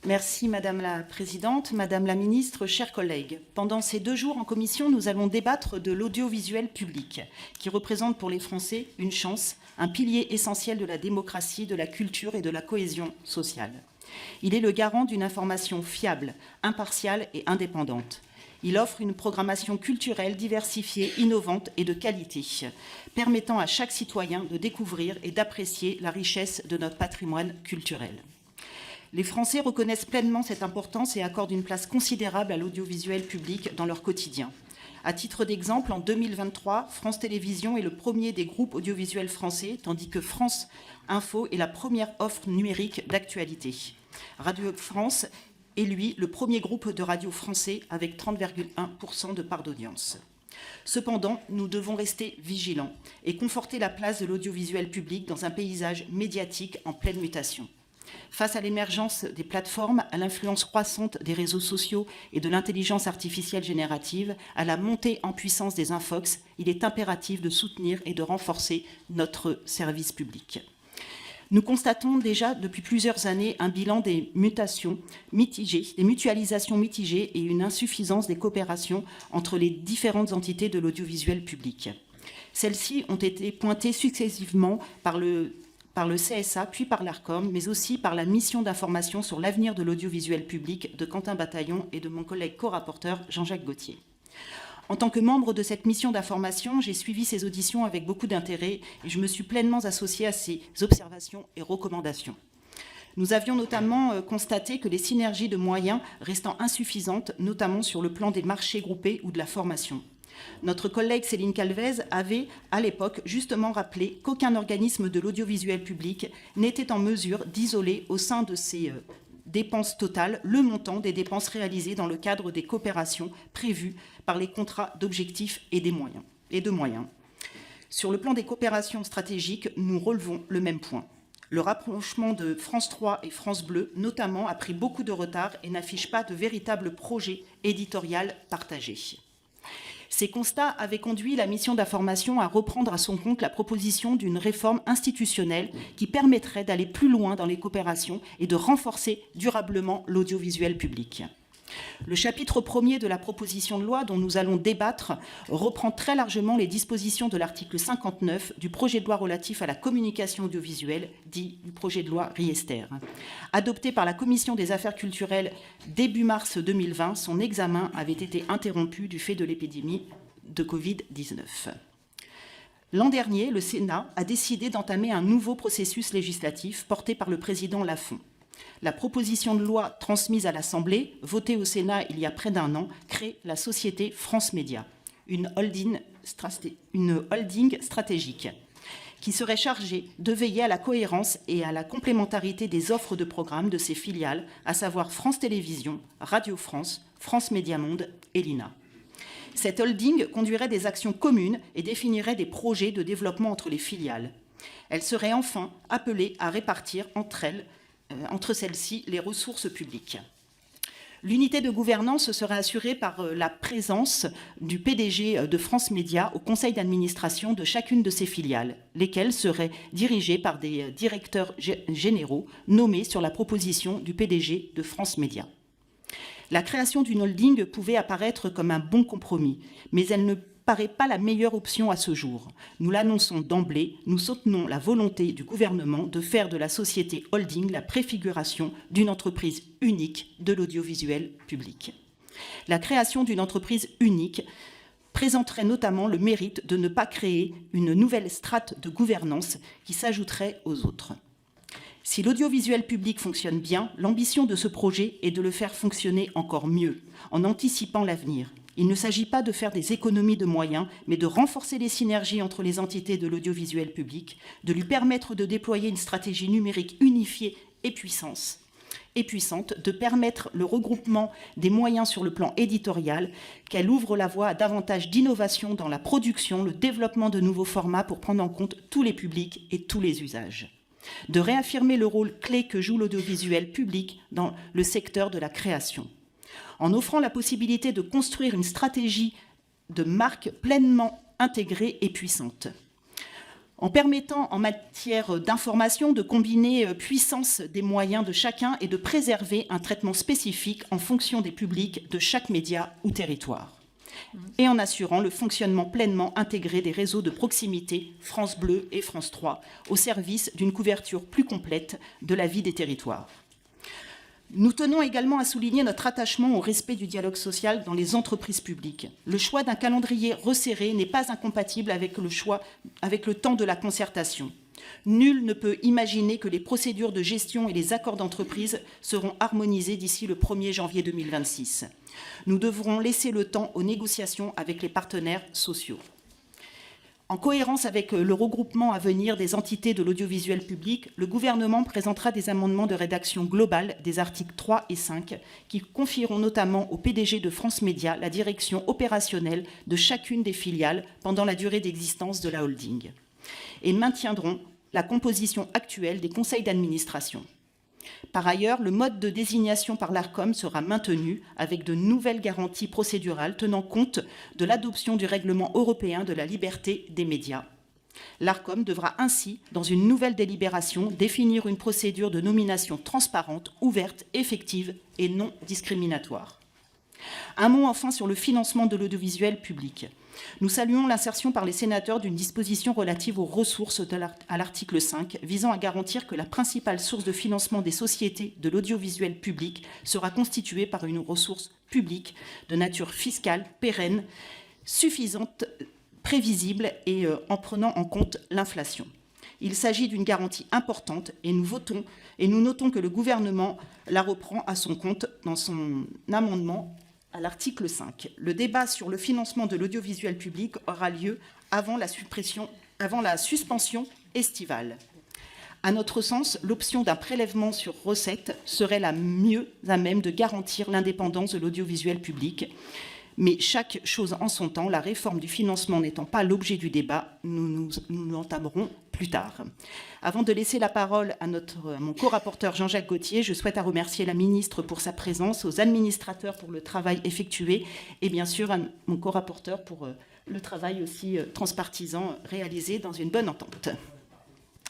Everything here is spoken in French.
Merci Madame la Présidente, Madame la Ministre, chers collègues. Pendant ces 2 jours en commission, nous allons débattre de l'audiovisuel public, qui représente pour les Français une chance, un pilier essentiel de la démocratie, de la culture et de la cohésion sociale. Il est le garant d'une information fiable, impartiale et indépendante. Il offre une programmation culturelle diversifiée, innovante et de qualité, permettant à chaque citoyen de découvrir et d'apprécier la richesse de notre patrimoine culturel. Les Français reconnaissent pleinement cette importance et accordent une place considérable à l'audiovisuel public dans leur quotidien. À titre d'exemple, en 2023, France Télévisions est le premier des groupes audiovisuels français, tandis que France Info est la première offre numérique d'actualité. Radio France est, lui, le premier groupe de radio français avec 30,1% de part d'audience. Cependant, nous devons rester vigilants et conforter la place de l'audiovisuel public dans un paysage médiatique en pleine mutation. Face à l'émergence des plateformes, à l'influence croissante des réseaux sociaux et de l'intelligence artificielle générative, à la montée en puissance des infox, il est impératif de soutenir et de renforcer notre service public. Nous constatons déjà depuis plusieurs années un bilan des mutations mitigées, des mutualisations mitigées et une insuffisance des coopérations entre les différentes entités de l'audiovisuel public. Celles-ci ont été pointées successivement par le CSA, puis par l'ARCOM, mais aussi par la mission d'information sur l'avenir de l'audiovisuel public de Quentin Bataillon et de mon collègue co-rapporteur Jean-Jacques Gaultier. En tant que membre de cette mission d'information, j'ai suivi ces auditions avec beaucoup d'intérêt et je me suis pleinement associée à ces observations et recommandations. Nous avions notamment constaté que les synergies de moyens restant insuffisantes, notamment sur le plan des marchés groupés ou de la formation. Notre collègue Céline Calvez avait, à l'époque, justement rappelé qu'aucun organisme de l'audiovisuel public n'était en mesure d'isoler au sein de ses dépenses totales le montant des dépenses réalisées dans le cadre des coopérations prévues par les contrats d'objectifs et de moyens. Sur le plan des coopérations stratégiques, nous relevons le même point. Le rapprochement de France 3 et France Bleu, notamment, a pris beaucoup de retard et n'affiche pas de véritable projet éditorial partagé. Ces constats avaient conduit la mission d'information à reprendre à son compte la proposition d'une réforme institutionnelle qui permettrait d'aller plus loin dans les coopérations et de renforcer durablement l'audiovisuel public. Le chapitre 1er de la proposition de loi dont nous allons débattre reprend très largement les dispositions de l'article 59 du projet de loi relatif à la communication audiovisuelle, dit du projet de loi Riester. Adopté par la Commission des affaires culturelles début mars 2020, son examen avait été interrompu du fait de l'épidémie de Covid-19. L'an dernier, le Sénat a décidé d'entamer un nouveau processus législatif porté par le président Lafon. La proposition de loi transmise à l'Assemblée, votée au Sénat il y a près d'1 an, crée la société France Média, une holding stratégique qui serait chargée de veiller à la cohérence et à la complémentarité des offres de programmes de ses filiales, à savoir France Télévisions, Radio France, France Média Monde et l'INA. Cette holding conduirait des actions communes et définirait des projets de développement entre les filiales. Elle serait enfin appelée à répartir entre celles-ci les ressources publiques. L'unité de gouvernance serait assurée par la présence du PDG de France Média au conseil d'administration de chacune de ses filiales, lesquelles seraient dirigées par des directeurs généraux nommés sur la proposition du PDG de France Média. La création d'une holding pouvait apparaître comme un bon compromis, mais elle ne paraît pas la meilleure option à ce jour. Nous l'annonçons d'emblée, nous soutenons la volonté du gouvernement de faire de la société holding la préfiguration d'une entreprise unique de l'audiovisuel public. La création d'une entreprise unique présenterait notamment le mérite de ne pas créer une nouvelle strate de gouvernance qui s'ajouterait aux autres. Si l'audiovisuel public fonctionne bien, l'ambition de ce projet est de le faire fonctionner encore mieux, en anticipant l'avenir. Il ne s'agit pas de faire des économies de moyens, mais de renforcer les synergies entre les entités de l'audiovisuel public, de lui permettre de déployer une stratégie numérique unifiée et puissante, de permettre le regroupement des moyens sur le plan éditorial, qu'elle ouvre la voie à davantage d'innovation dans la production, le développement de nouveaux formats pour prendre en compte tous les publics et tous les usages. De réaffirmer le rôle clé que joue l'audiovisuel public dans le secteur de la création. En offrant la possibilité de construire une stratégie de marque pleinement intégrée et puissante. en permettant en matière d'information de combiner puissance des moyens de chacun et de préserver un traitement spécifique en fonction des publics de chaque média ou territoire, et en assurant le fonctionnement pleinement intégré des réseaux de proximité France Bleu et France 3 au service d'une couverture plus complète de la vie des territoires. Nous tenons également à souligner notre attachement au respect du dialogue social dans les entreprises publiques. Le choix d'un calendrier resserré n'est pas incompatible avec le temps de la concertation. Nul ne peut imaginer que les procédures de gestion et les accords d'entreprise seront harmonisés d'ici le 1er janvier 2026. Nous devrons laisser le temps aux négociations avec les partenaires sociaux. En cohérence avec le regroupement à venir des entités de l'audiovisuel public, le gouvernement présentera des amendements de rédaction globale des articles 3 et 5 qui confieront notamment au PDG de France Média la direction opérationnelle de chacune des filiales pendant la durée d'existence de la holding et maintiendront la composition actuelle des conseils d'administration. Par ailleurs, le mode de désignation par l'Arcom sera maintenu avec de nouvelles garanties procédurales tenant compte de l'adoption du règlement européen de la liberté des médias. L'Arcom devra ainsi, dans une nouvelle délibération, définir une procédure de nomination transparente, ouverte, effective et non discriminatoire. Un mot enfin sur le financement de l'audiovisuel public. Nous saluons l'insertion par les sénateurs d'une disposition relative aux ressources à l'article 5, visant à garantir que la principale source de financement des sociétés de l'audiovisuel public sera constituée par une ressource publique de nature fiscale, pérenne, suffisante, prévisible et en prenant en compte l'inflation. Il s'agit d'une garantie importante et nous notons que le gouvernement la reprend à son compte dans son amendement à l'article 5. Le débat sur le financement de l'audiovisuel public aura lieu avant la suspension estivale. À notre sens, l'option d'un prélèvement sur recettes serait la mieux à même de garantir l'indépendance de l'audiovisuel public. Mais chaque chose en son temps, la réforme du financement n'étant pas l'objet du débat, nous l'entamerons plus tard. Avant de laisser la parole à mon co-rapporteur Jean-Jacques Gaultier, je souhaite remercier la ministre pour sa présence, aux administrateurs pour le travail effectué et bien sûr à mon co-rapporteur pour le travail aussi transpartisan réalisé dans une bonne entente.